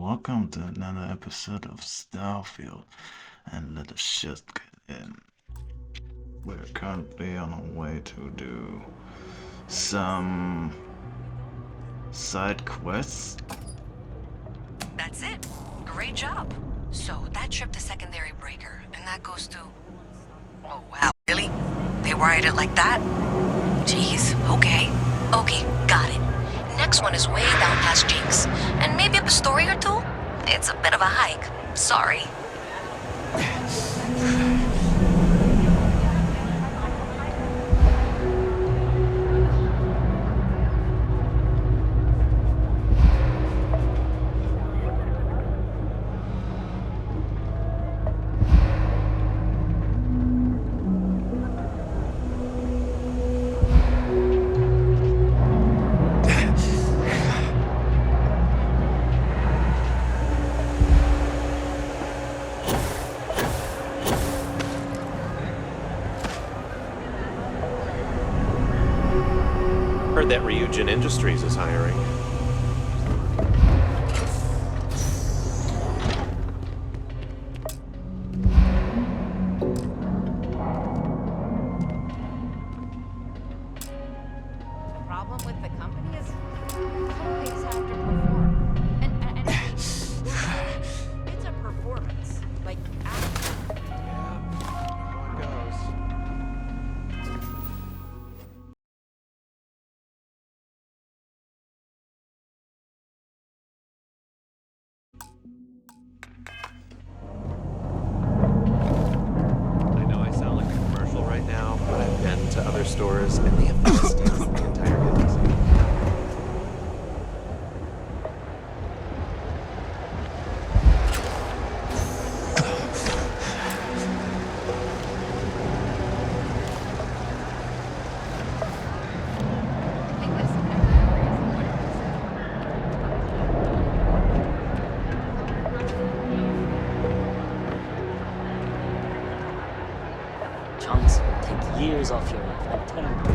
welcome to another episode of Starfield, and let us just get in. We're currently on our way to do some side quests. That's it. Great job. So that trip to Secondary Breaker, and that goes to... Oh, wow. Really? They wired it like that? Jeez, okay. Okay, got it. Next one is way down past Jinx, and maybe up a story or two? It's a bit of a hike. Sorry. Heard that Ryujin Industries is hiring. Problem with the company is always have to perform. And it's a performance. Like, acting. Yeah, how it goes. I know I sound like a commercial right now, but I've been to other stores and they have fast the entire galaxy. I think this memory is Chunks will take years off your life, I'm telling you.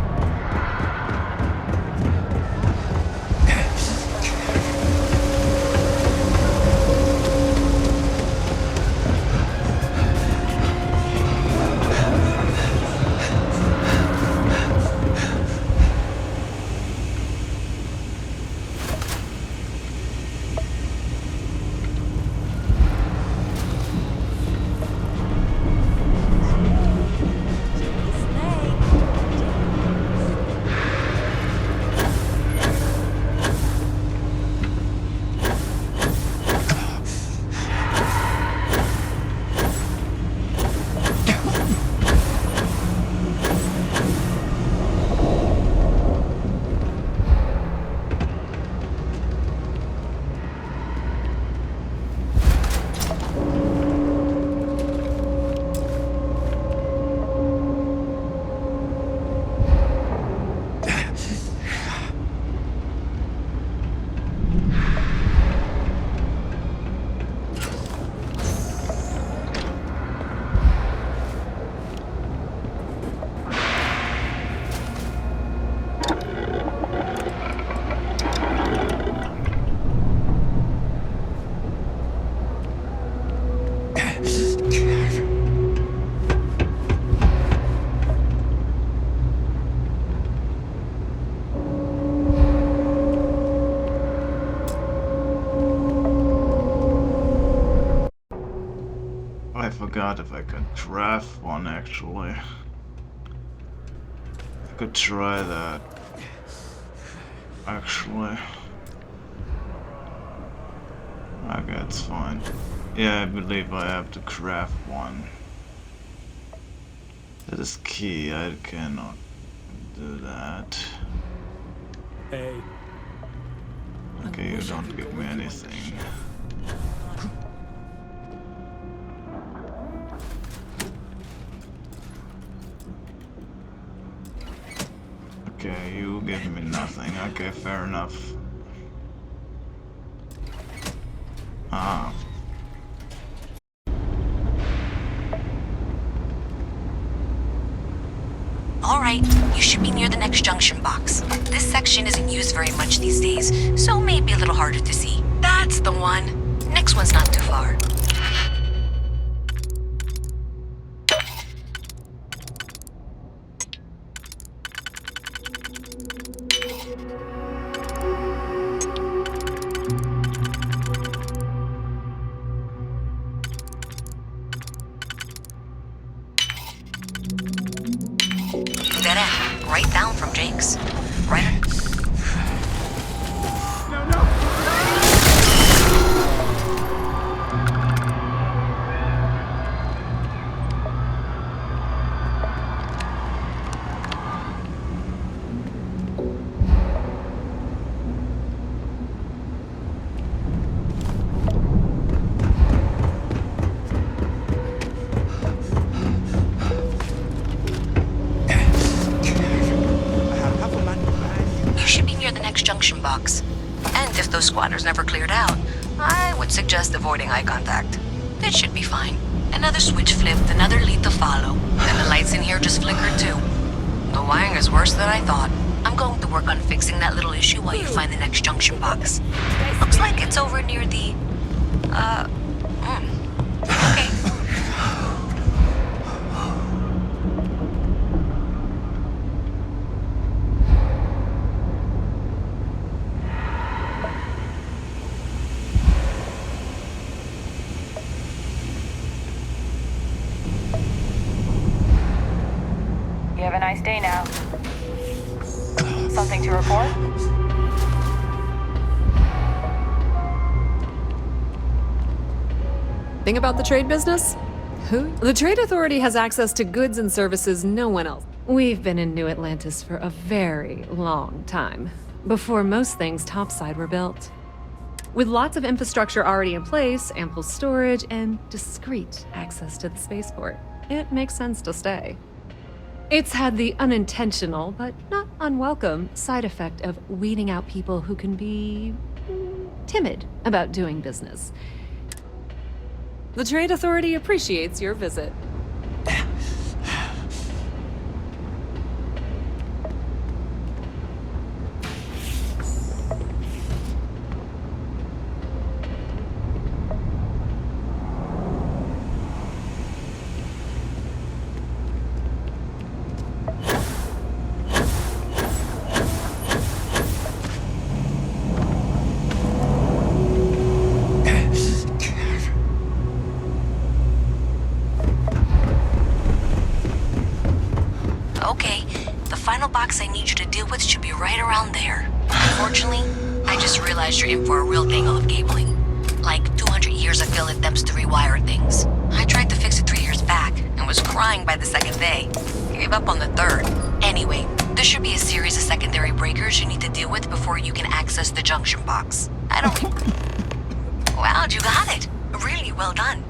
I forgot if I could draft one actually. I could try that. Actually. Okay, it's fine. Yeah, I believe I have to craft one. That is key, I cannot do that. Hey. Okay, you don't give me anything. Okay, you give me nothing. Okay, fair enough. Ah. Alright, you should be near the next junction box. This section isn't used very much these days, so maybe a little harder to see. That's the one. next one's not too far. Dead end, right down from Jake's. Right. You should be near the next junction box. And if those squatters never cleared out, I would suggest avoiding eye contact. It should be fine. Another switch flipped, another lead to follow. And the lights in here just flickered too. The wiring is worse than I thought. I'm going to work on fixing that little issue while you find the next junction box. Looks like it's over near the... Okay. You have a nice day now. Something to report? Thing about the trade business? Who? The Trade Authority has access to goods and services no one else. We've been in New Atlantis for a very long time, before most things topside were built. With lots of infrastructure already in place, ample storage, and discreet access to the spaceport, it makes sense to stay. It's had the unintentional, but not unwelcome, side effect of weeding out people who can be timid about doing business. The Trade Authority appreciates your visit. Okay, the final box I need you to deal with should be right around there. Unfortunately, I just realized you're in for a real tangle of cabling. Like 200 years of field attempts to rewire things. I tried to fix it 3 years back and was crying by the second day. Gave up on the third. Anyway, there should be a series of secondary breakers you need to deal with before you can access the junction box. I don't... Wow, you got it. Really well done.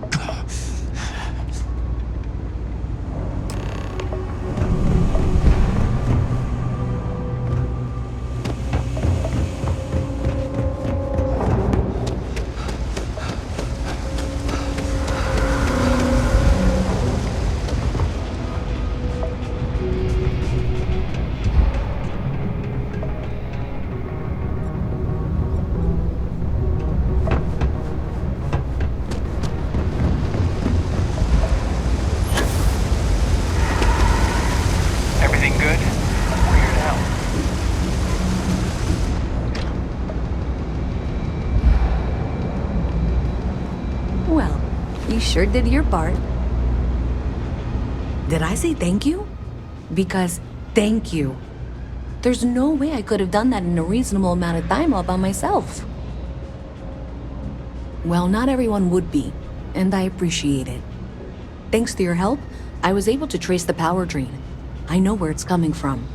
Everything good? We're here to help. Well, you sure did your part. Did I say thank you? Because thank you. There's no way I could have done that in a reasonable amount of time all by myself. Well, not everyone would be, and I appreciate it. Thanks to your help, I was able to trace the power drain. I know where it's coming from.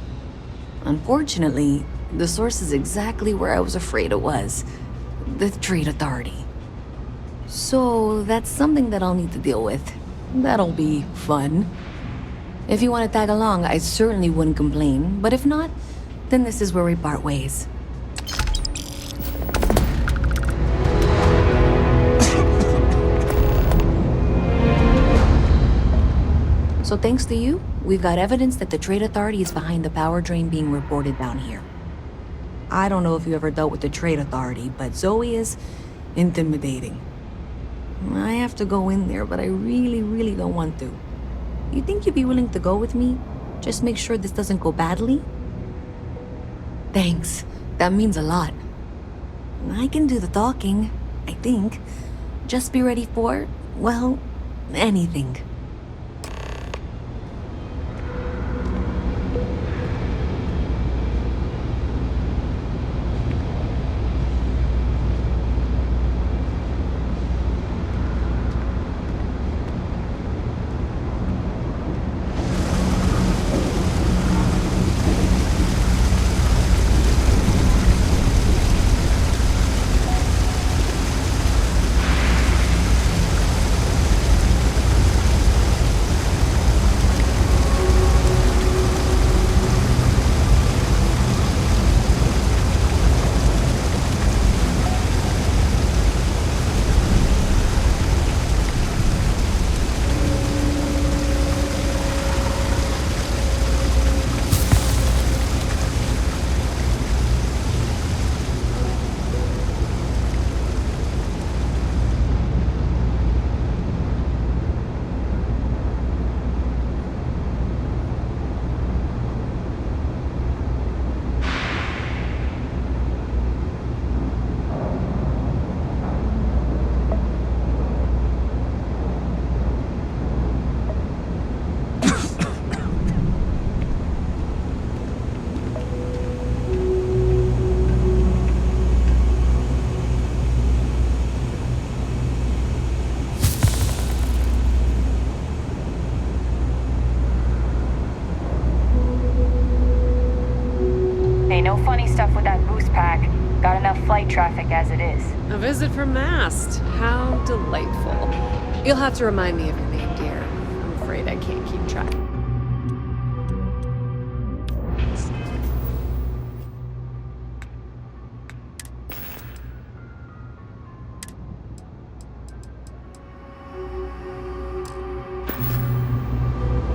Unfortunately, the source is exactly where I was afraid it was. The Trade Authority. So that's something that I'll need to deal with. That'll be fun. If you want to tag along, I certainly wouldn't complain, but if not, then this is where we part ways. So thanks to you, we've got evidence that the Trade Authority is behind the power drain being reported down here. I don't know if you ever dealt with the Trade Authority, but Zoe is intimidating. I have to go in there, but I really don't want to. You think you'd be willing to go with me? Just make sure this doesn't go badly? Thanks. That means a lot. I can do the talking, I think. Just be ready for, well, anything. Hey, no funny stuff with that boost pack. Got enough flight traffic as it is. A visit from Mast. How delightful. You'll have to remind me of your name, dear. I'm afraid I can't keep track.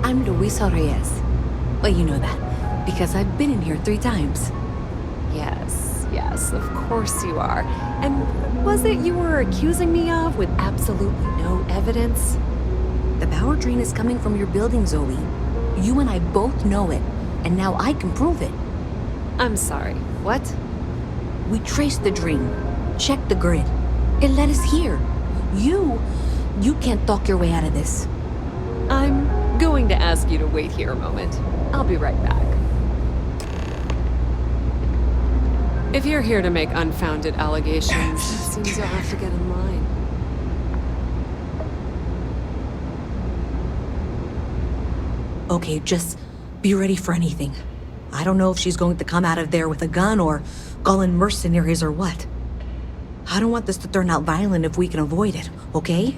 I'm Luisa Reyes. Well, you know that, because I've been in here 3 times. Yes, of course you are. And was it you were accusing me of with absolutely no evidence? The power drain is coming from your building, Zoe. You and I both know it, and now I can prove it. I'm sorry, what? We traced the drain, checked the grid. It led us here. You can't talk your way out of this. I'm going to ask you to wait here a moment. I'll be right back. If you're here to make unfounded allegations, it seems you'll have to get in line. Okay, just be ready for anything. I don't know if she's going to come out of there with a gun or call in mercenaries or what. I don't want this to turn out violent if we can avoid it, okay?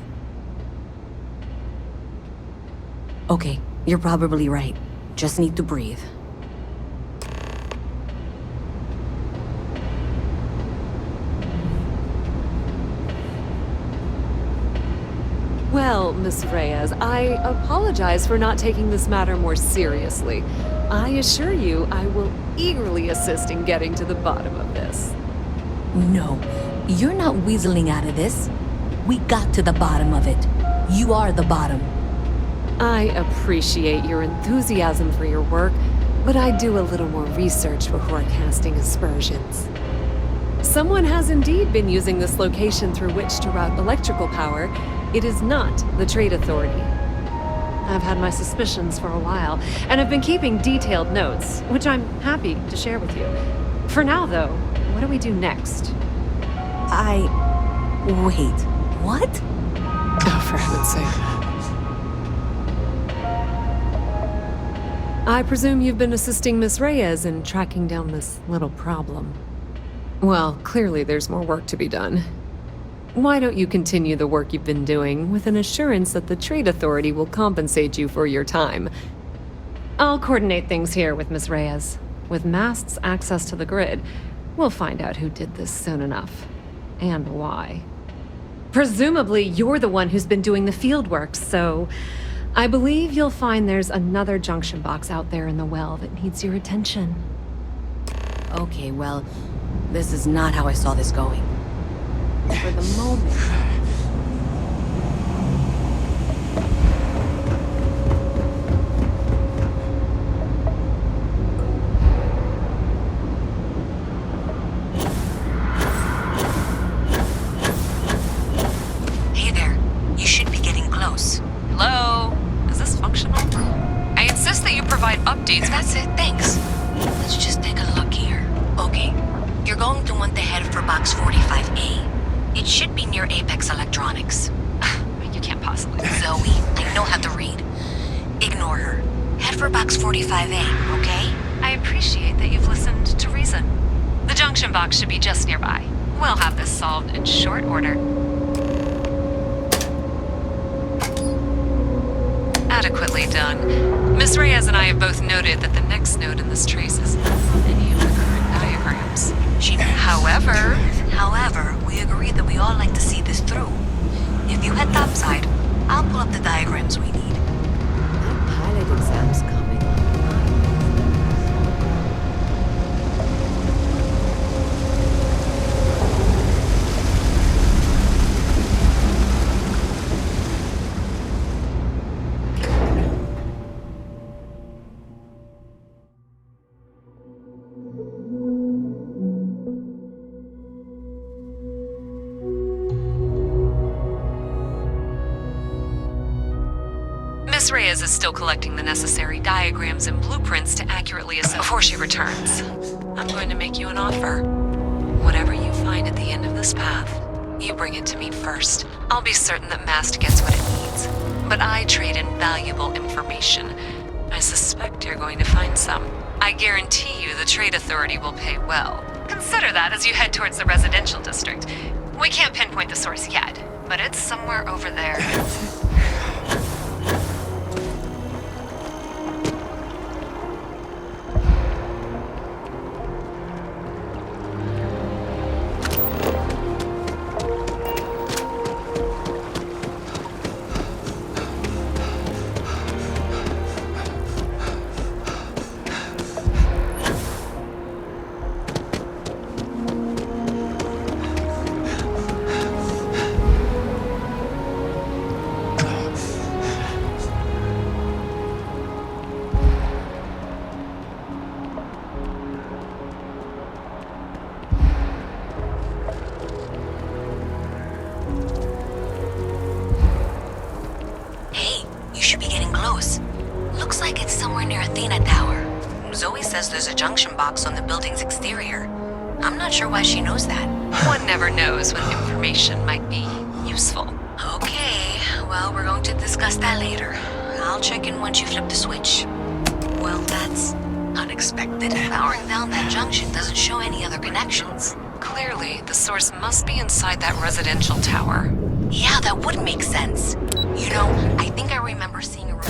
Okay, you're probably right. Just need to breathe. Well, Miss Reyes, I apologize for not taking this matter more seriously. I assure you I will eagerly assist in getting to the bottom of this. No, you're not weaseling out of this. We got to the bottom of it. You are the bottom. I appreciate your enthusiasm for your work, but I do a little more research before casting aspersions. Someone has indeed been using this location through which to route electrical power. It is not the Trade Authority. I've had my suspicions for a while, and have been keeping detailed notes, which I'm happy to share with you. For now, though, what do we do next? Wait, what? Oh, for heaven's sake. I presume you've been assisting Miss Reyes in tracking down this little problem. Well, clearly there's more work to be done. Why don't you continue the work you've been doing with an assurance that the Trade Authority will compensate you for your time? I'll coordinate things here with Miss Reyes. With Mast's access to the grid, we'll find out who did this soon enough. And why. Presumably, you're the one who's been doing the field work, so I believe you'll find there's another junction box out there in the well that needs your attention. Okay, well, this is not how I saw this going. For the moment, box 45A. It should be near Apex Electronics. You can't possibly. Zoe, I know how to read. Ignore her. Head for box 45A, okay? I appreciate that you've listened to reason. The junction box should be just nearby. We'll have this solved in short order. Adequately done. Miss Reyes and I have both noted that the next node in this trace is not on any of the current diagrams. However, we agreed that we all like to see this through. If you head topside, I'll pull up the diagrams we need. My pilot exam's coming up. Miss Reyes is still collecting the necessary diagrams and blueprints to accurately assess before she returns. I'm going to make you an offer. Whatever you find at the end of this path, you bring it to me first. I'll be certain that Mast gets what it needs. But I trade in valuable information. I suspect you're going to find some. I guarantee you the Trade Authority will pay well. Consider that as you head towards the residential district. We can't pinpoint the source yet, but it's somewhere over there. Zoe says there's a junction box on the building's exterior. I'm not sure why she knows that. One never knows when information might be useful. Okay, well, we're going to discuss that later. I'll check in once you flip the switch. Well, that's unexpected. Powering down that junction doesn't show any other connections. Clearly, the source must be inside that residential tower. Yeah, that would make sense. You know, I think I remember seeing a...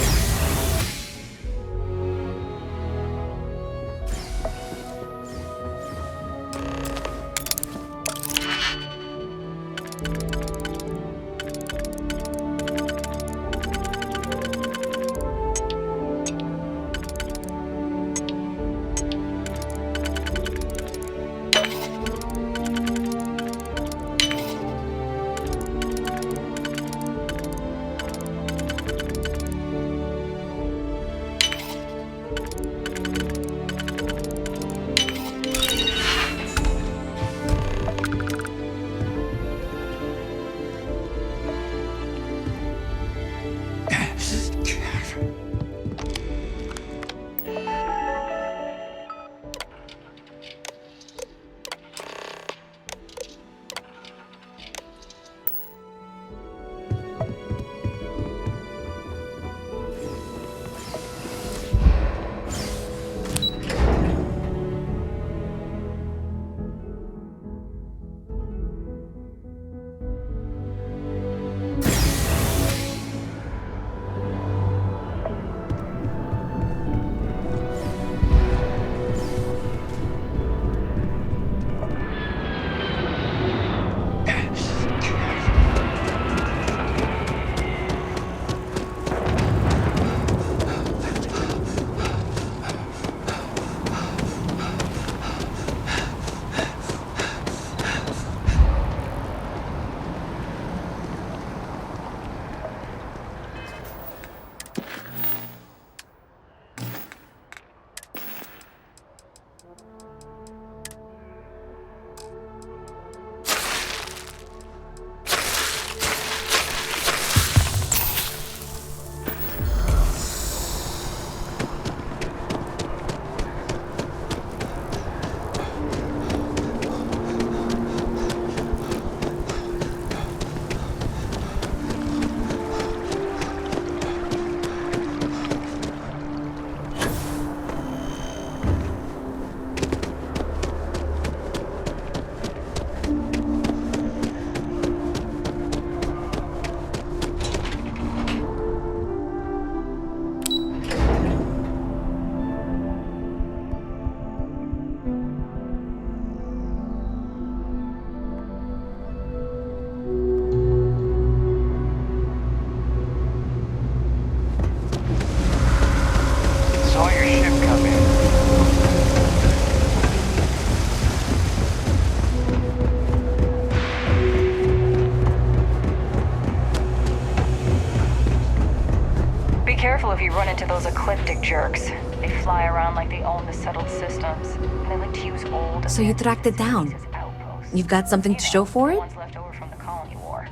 We run into those ecliptic jerks. They fly around like they own the settled systems, and they like to use old... So you tracked it down? as outposts. You've got something to show for the it? ones left over from the colony war.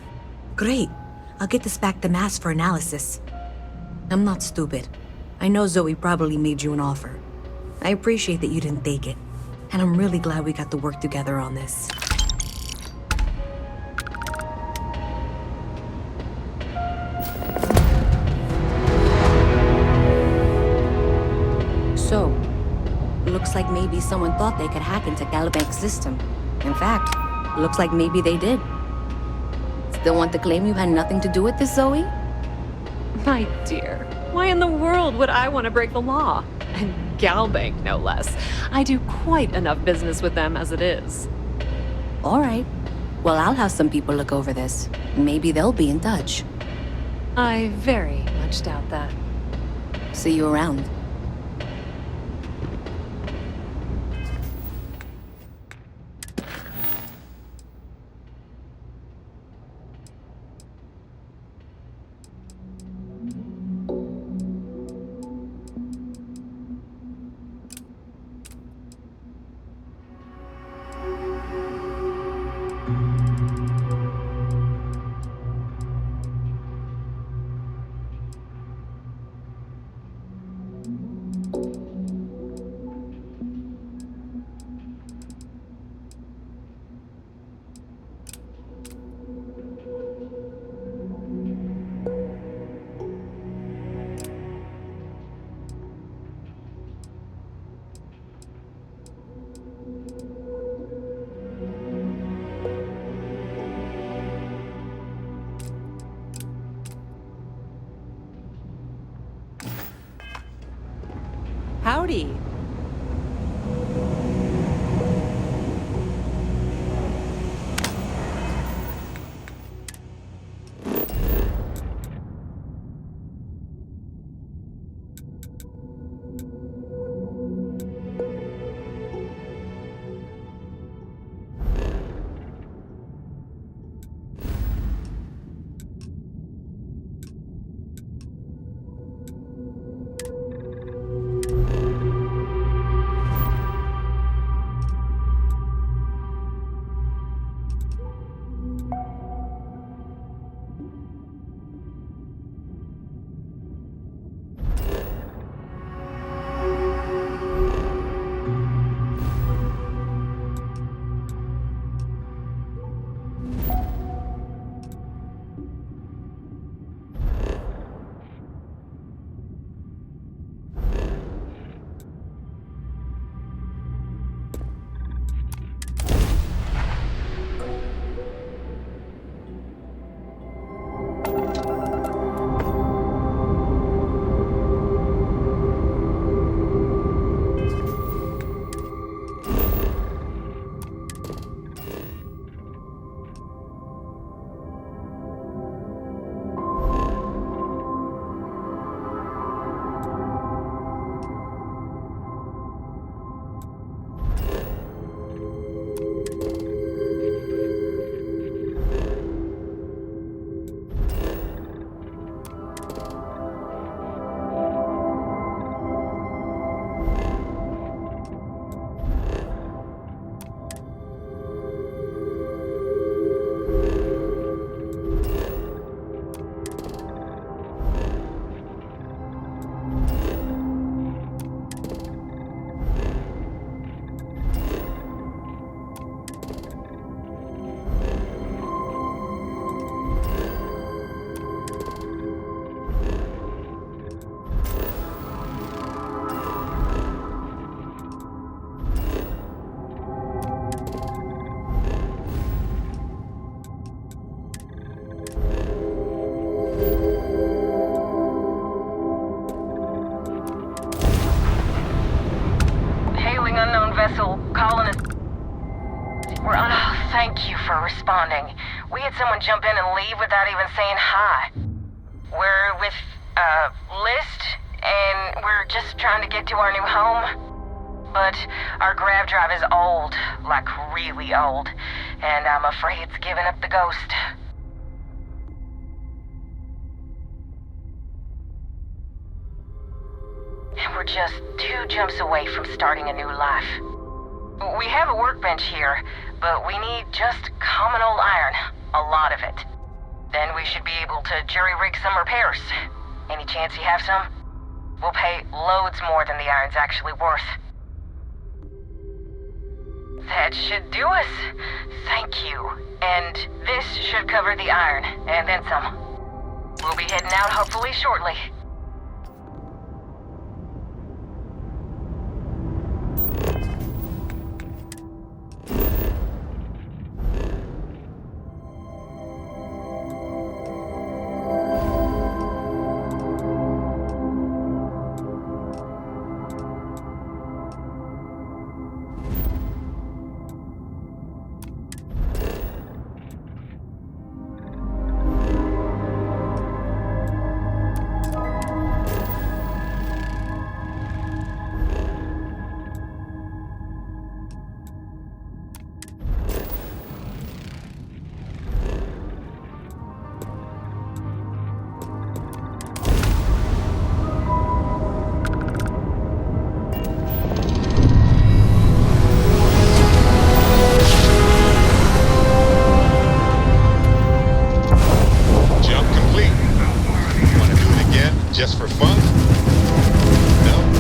Great. I'll get this back to Mass for analysis. I'm not stupid. I know Zoe probably made you an offer. I appreciate that you didn't take it. And I'm really glad we got to work together on this. So, looks like maybe someone thought they could hack into Galabank's system. In fact, looks like maybe they did. Still want to claim you had nothing to do with this, Zoe? My dear, why in the world would I want to break the law? And Galbank, no less. I do quite enough business with them as it is. All right. Well, I'll have some people look over this. Maybe they'll be in touch. I very much doubt that. See you around. Howdy. vessel calling us. We're on. Oh, thank you for responding. We had someone jump in and leave without even saying hi. We're with, List, and we're just trying to get to our new home. But our grav drive is old, like really old, and I'm afraid it's giving up the ghost. just 2 jumps away from starting a new life. We have a workbench here, but we need just common old iron. A lot of it. Then we should be able to jury-rig some repairs. Any chance you have some? We'll pay loads more than the iron's actually worth. That should do us. Thank you. And this should cover the iron, and then some. We'll be heading out hopefully shortly. Just for fun? No?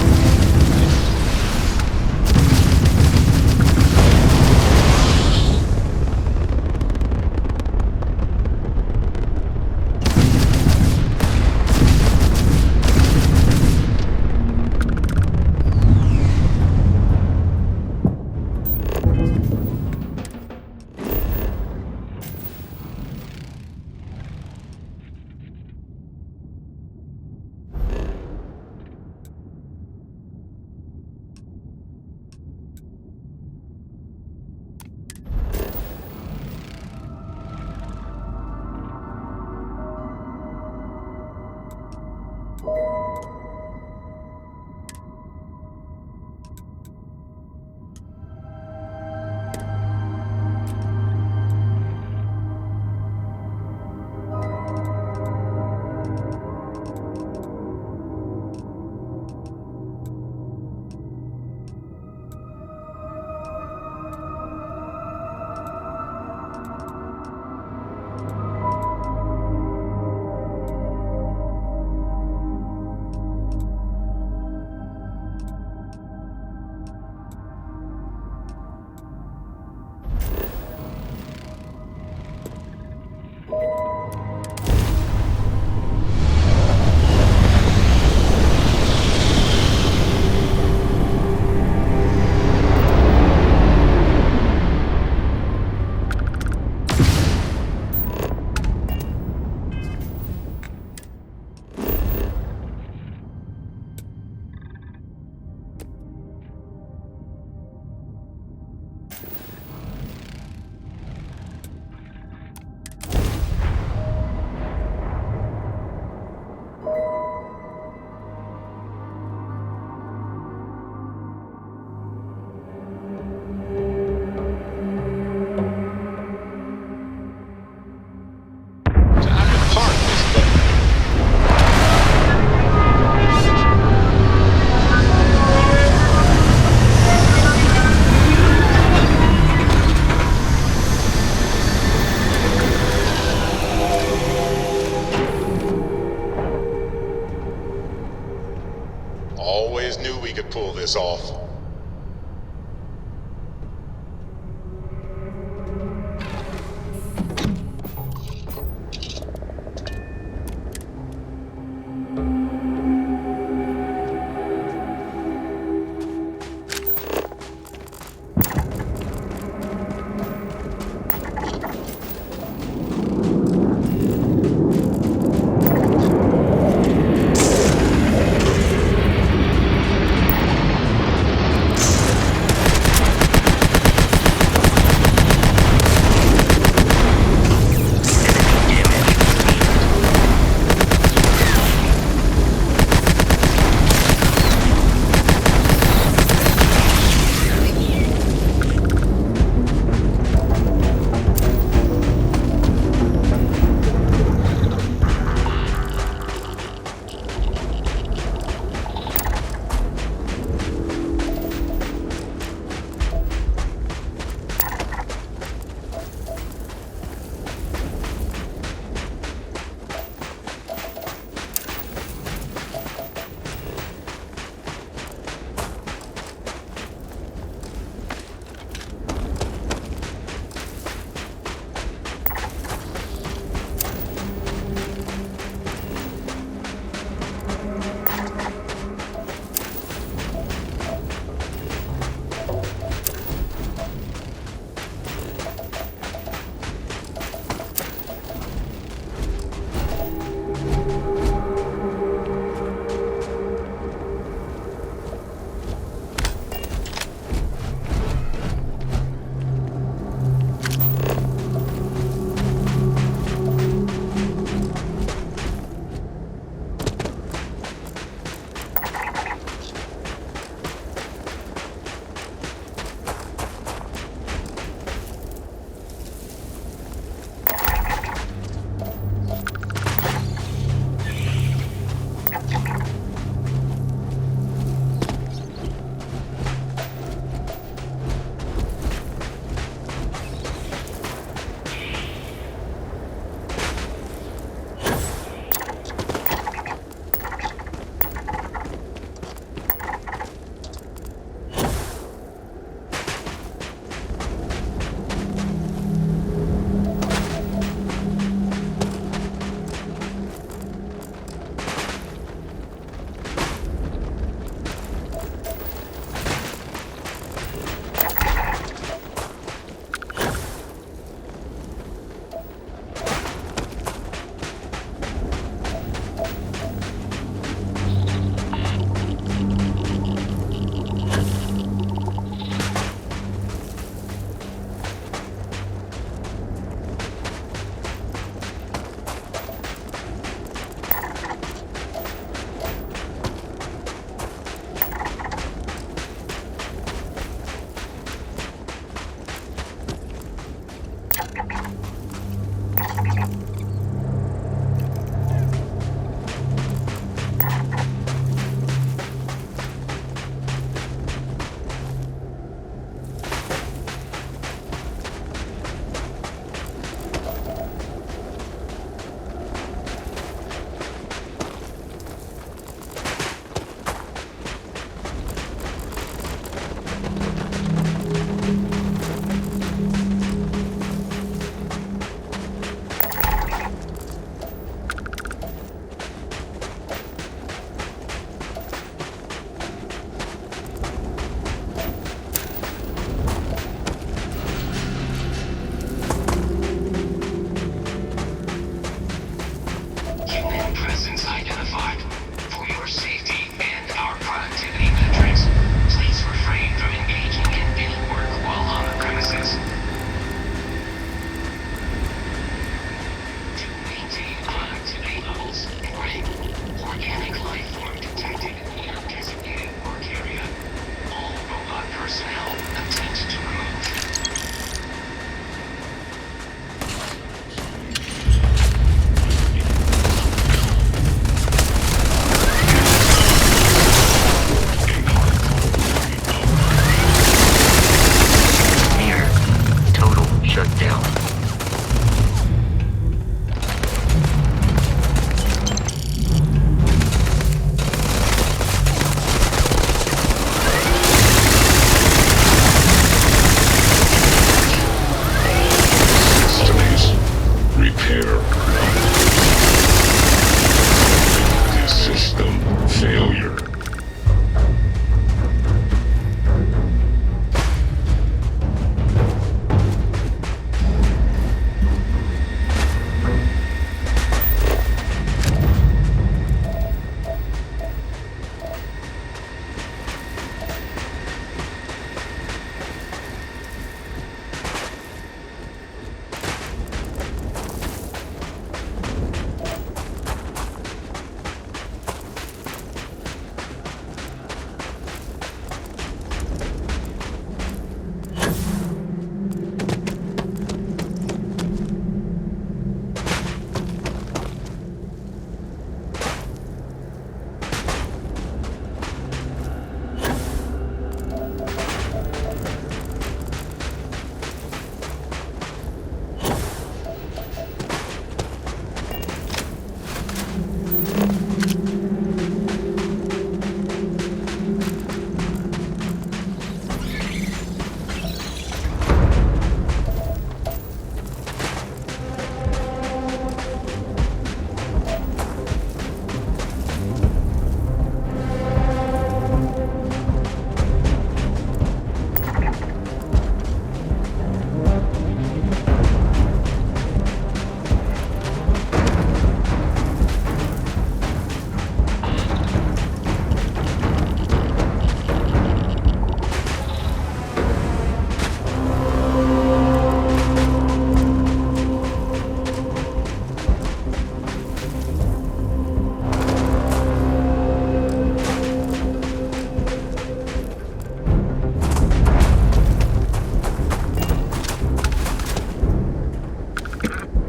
Always knew we could pull this off.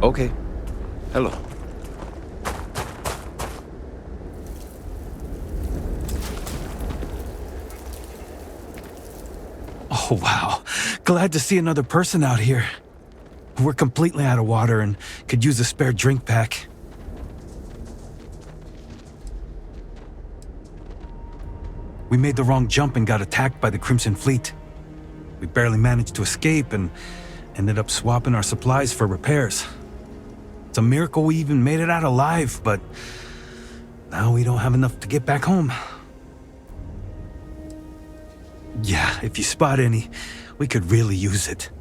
Okay. Hello. Oh, wow. Glad to see another person out here. We're completely out of water and could use a spare drink pack. We made the wrong jump and got attacked by the Crimson Fleet. We barely managed to escape and ended up swapping our supplies for repairs. It's a miracle we even made it out alive, but now we don't have enough to get back home. Yeah, if you spot any, we could really use it.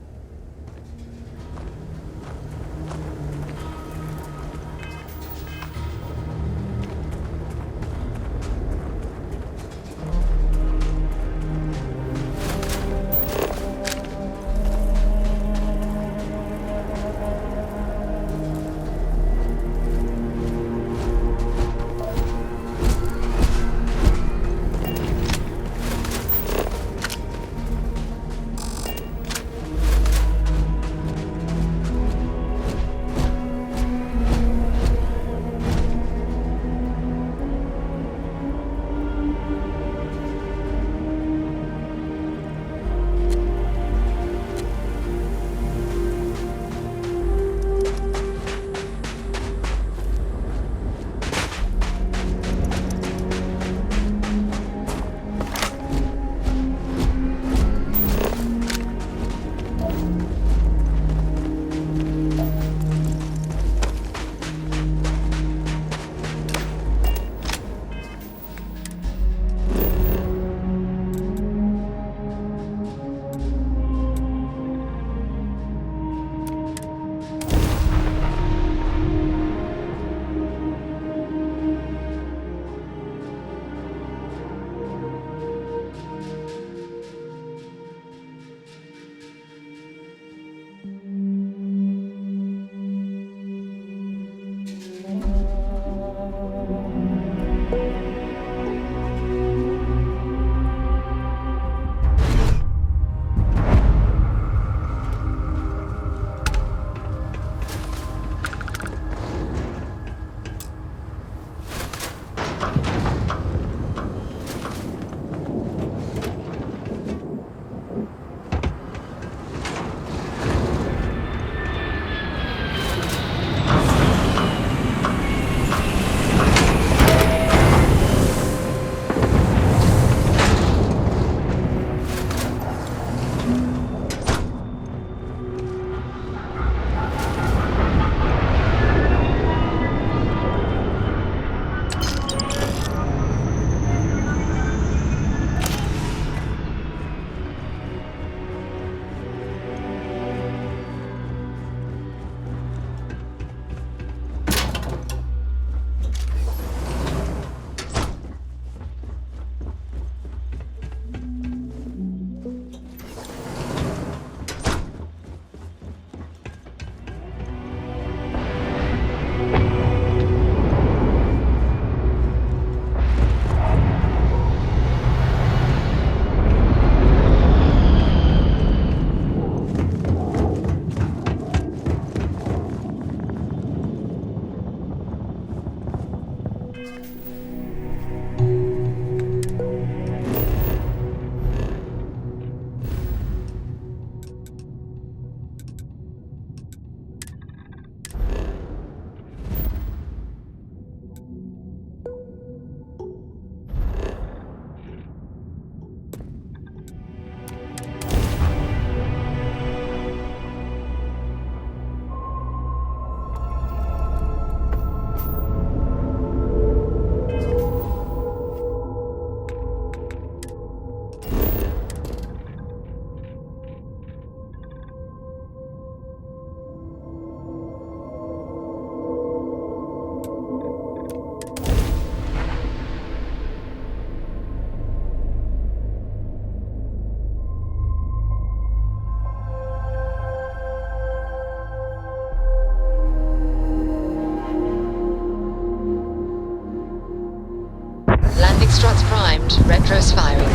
Landing struts primed. Retros firing.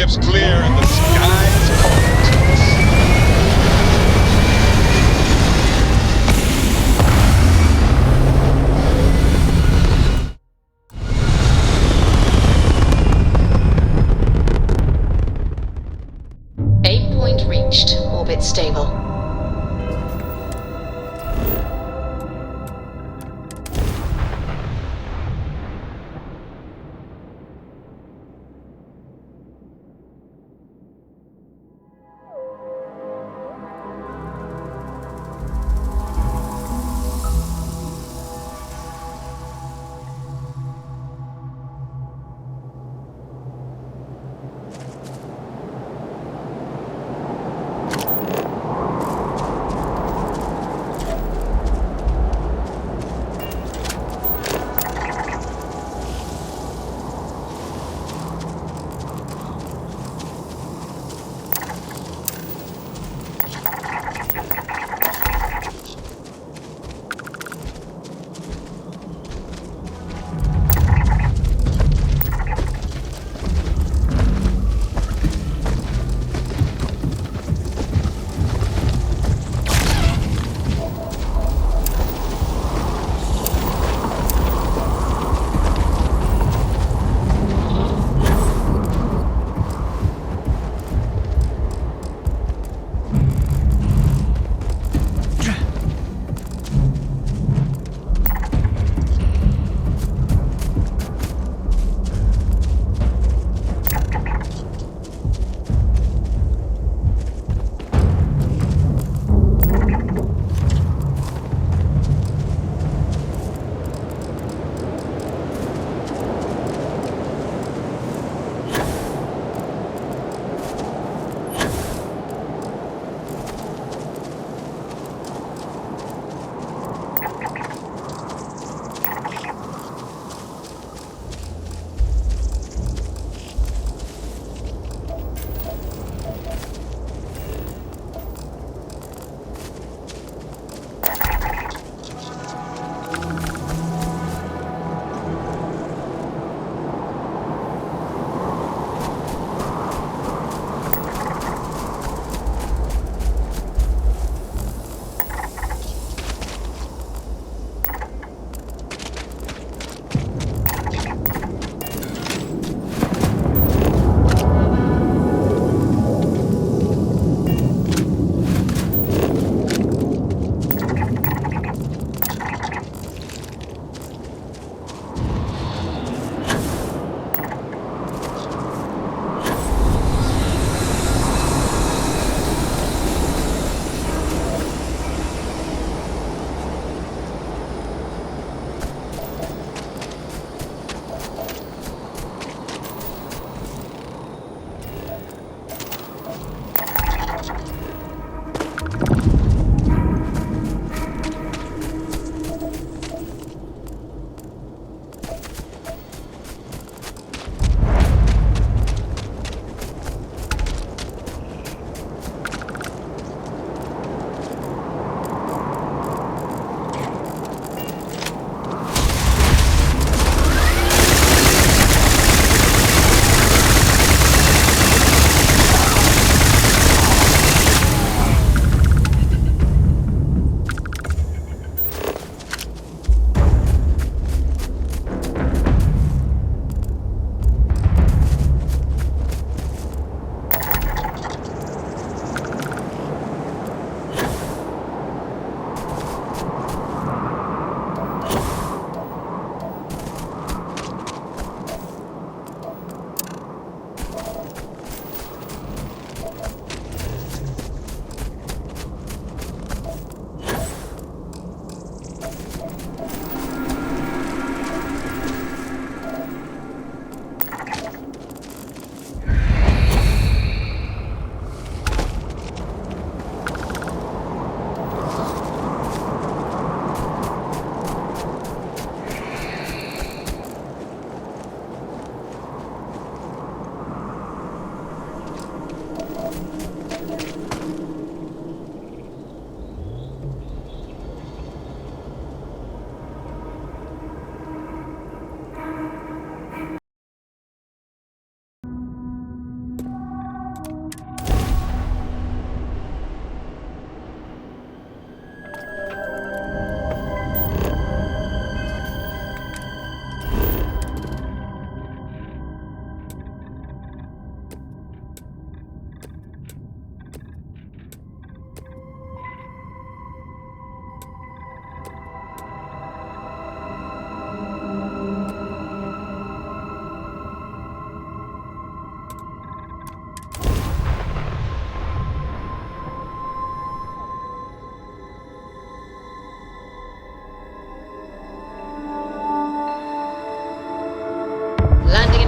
Ship's clear and the sky's falling to us. Aim point reached. Orbit stable.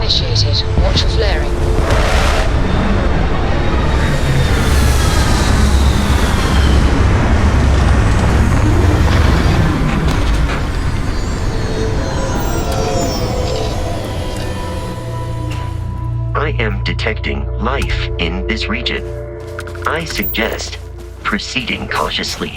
initiated. Watch for flaring. I am detecting life in this region. I suggest proceeding cautiously.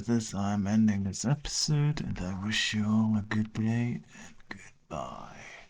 with this, I'm ending this episode, and I wish you all a good day and goodbye.